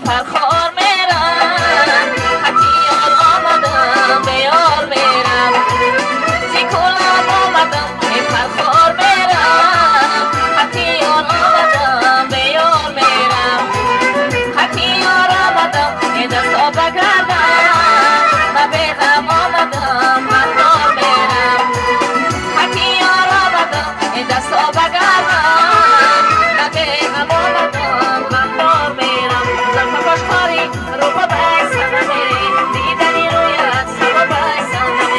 فرخار میرم حتی یار آمدم به یار میرم زی کلاب آمدم ای فرخار میرم حتی یار آمدم به یار میرم حتی یار آمدم ای دستا بگردم و به غم آمدم مردار میرم حتی یار آمدم ای دستا بگردم و به غم آمدم مردار میرم خوشحالی رو با بایستانه دیدنی رویت سوا بایستانه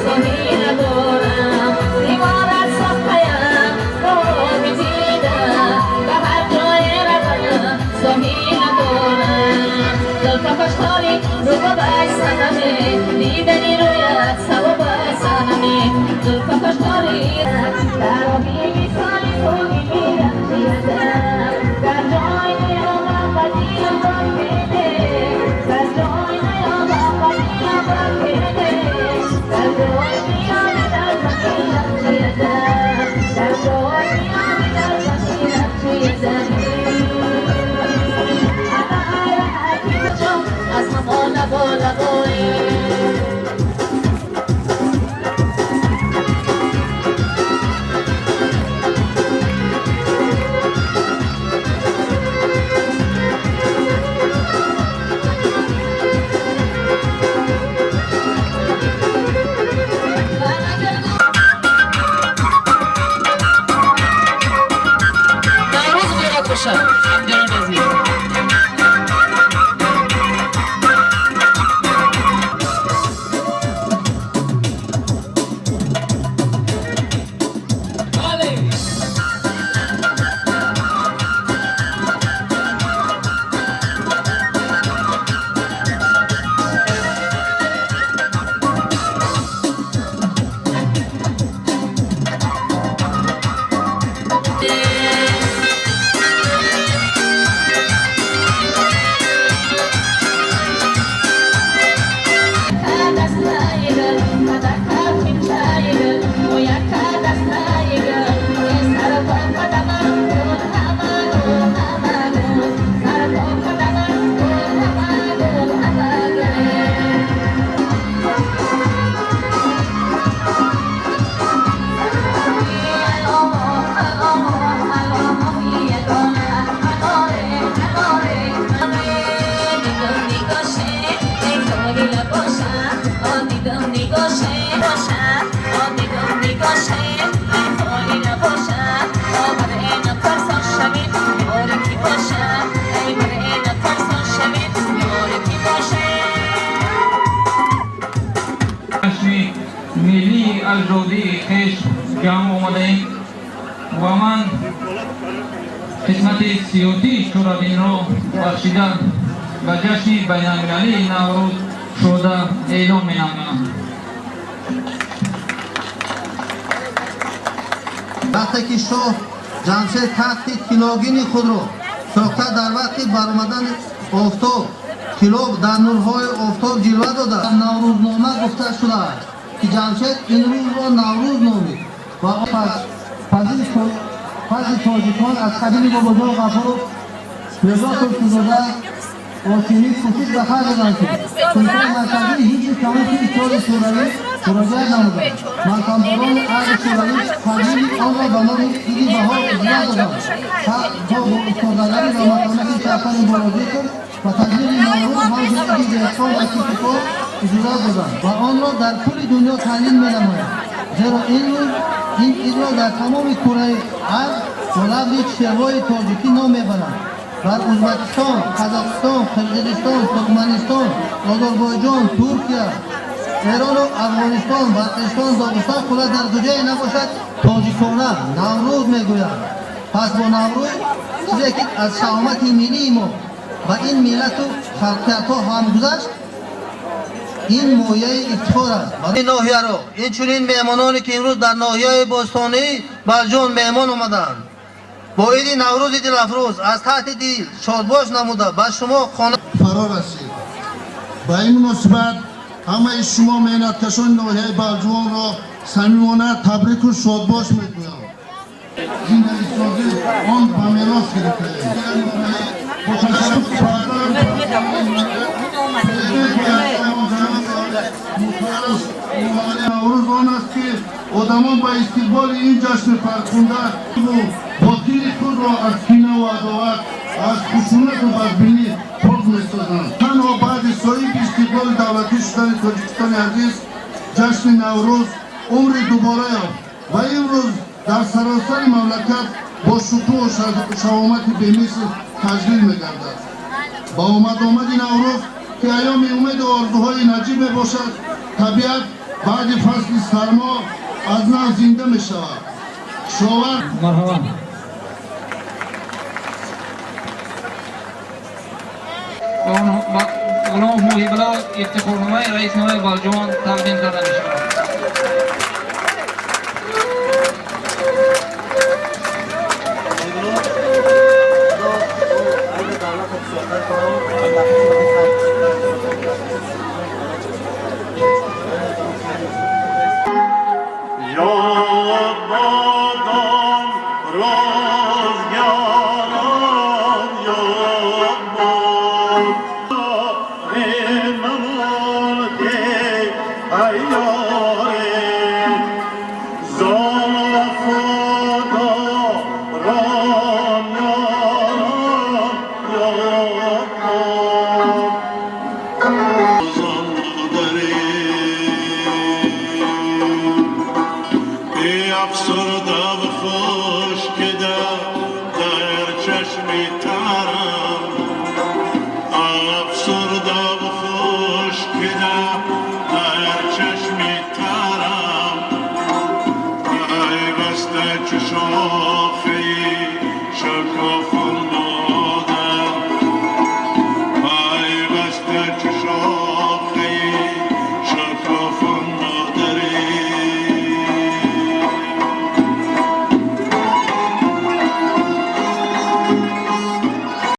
سوهی ندارم دیوارت صفحیم رو میدیدم به هر جای روم سوهی ندارم زلفا خوشحالی رو با بایستانه دیدنی رویت سوا بایستانه زلفا خوشحالی در آبی میسانی خوبی میرم بیادم در جای نیامم و ملی الجودی خیش جمع آمده ایم و من خدمت سیاسی شورا دین را بخشیده به جشن بین المللی نوروز شده اعلام می نمایم. وقتی که شاه جمشید تخت کلاگین خود را ساخته در وقت برآمدن آفتاب کلاب در نورهای آفتاب جلوه داده در نوروزنامه گفته شده است که جمشید این روز را نوروز نامید و فضل تاجیکان از قدیم باباجان غفور رضا ترکزاده آسینی کوشید به خرج دادند که سلطان مرکزی هیچ کمیته اتحاد شوروی مراجعه نمودند. ملکمداران عهد شوروی تدبیر آن را به نام عید بهار اجرا دادند تا با استادگری و متانت شهران مراجعه کرد و تدبیر نوروز همچون عید دهقان و کیفکار اجرا دادند و آن را در کل دنیا تعیین می‌نمایند، زیرا این عید را در تمام کره ارض با لفظ شیوای تاجیکی نام میبرند. در ازبکستان، قزاقستان، قرقیزستان، ترکمنستان، آذربایجان، ترکیه، ایران و افغانستان، پاکستان، داغستان خود در کجای نباشد تاجیکانه نوروز میگویند. پس با نوروز چیزی که از شهامت ملی ما و این ملت و خلقیت ها هم گذشت این مایه افتخار است. این ناحیه را این چنین مهمانانی که امروز در ناحیه باستانی بر جان مهمان آمدند با عید نوروز دل افروز از تحت دل شادباش نموده به شما خانه فرا رسید. با این مناسبت همه شما محنتکشان ناحیه بلجوان را صمیمانه تبریک و شادباش میگویم. زندگی سازی آن به میراث گرفته. با تشکر نوروز آن است که آدمان با استقبال این جشن فرخنده با تیر خود را از کینه و عداوت از خشونت و بدبینی پاک می‌سازند. تنها بعد صاحب استقبال دولتی شدن تاجیکستان عزیز جشن نوروز عمر دوباره یافت و امروز در سراسر مملکت با شکوه و شهامت بی‌مثل تجلیل می‌گردد. با آمد نوروز که ایام امید و آرزوهای نجیب میباشد، طبیعت بعد فصل سرما از نو زنده میشود. شاور مرحبا. غلام محیب الله افتخارنامه رئیس نمای بلجوان تقدیم کرده میشود. شاخه شکافان